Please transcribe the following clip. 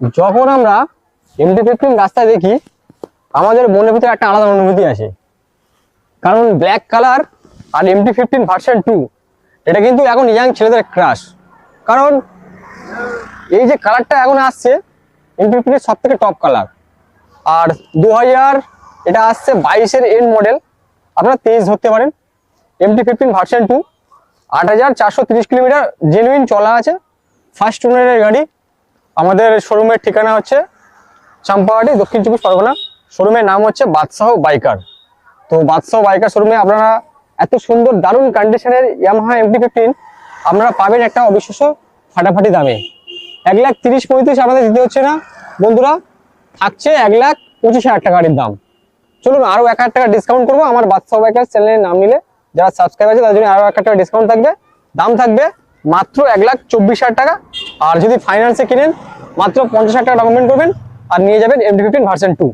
যখন আমরা MT-15 রাস্তায় দেখি আমাদের মনের ভিতরে একটা আলাদা অনুভূতি আসে, কারণ ব্ল্যাক কালার আর MT-15 ভার্সন 2 এটা কিন্তু এখন ইয়াং ছেলেদের ক্রাশ। কারণ এই যে কালারটা এখন আসছে MT-15 সব থেকে টপ কালার। আর 2000 এটা আসছে 22-এর এন্ড মডেল, আপনারা 23 ধরতে পারেন। MT-15 ভার্সন 2 8430 কিলোমিটার জেনুইন চলা আছে, ফার্স্ট ওনারের গাড়ি। আমাদের শোরুমের ঠিকানা হচ্ছে চাম্পাহাটি, দক্ষিণ চব্বিশ পরগনা। শোরুমের নাম হচ্ছে বাদশাহ বাইকার। তো বাদশাহ বাইকার শোরুমে আপনারা এত সুন্দর দারুণ কন্ডিশনের ইয়ামাহা MT-15 আপনারা পাবেন একটা অবিশ্বাস্য ফাটাফাটি দামে। 1,30,35 আমাদের দিতে হচ্ছে না বন্ধুরা, থাকছে 1,25,000 টাকা গাড়ির দাম। চলুন আরো 1,000 টাকা ডিসকাউন্ট করবো আমার বাদশাহ বাইকার চ্যানেলের নাম নিলে। যারা সাবস্ক্রাইব আছে তাদের জন্য আরো 1,000 টাকা ডিসকাউন্ট থাকবে। দাম থাকবে মাত্র 1,24,000 টাকা। আর যদি ফাইন্যান্সে কিনেন মাত্র 50,000 টাকা ডকুমেন্ট করবেন আর নিয়ে যাবেন MT-15 ভার্সন 2।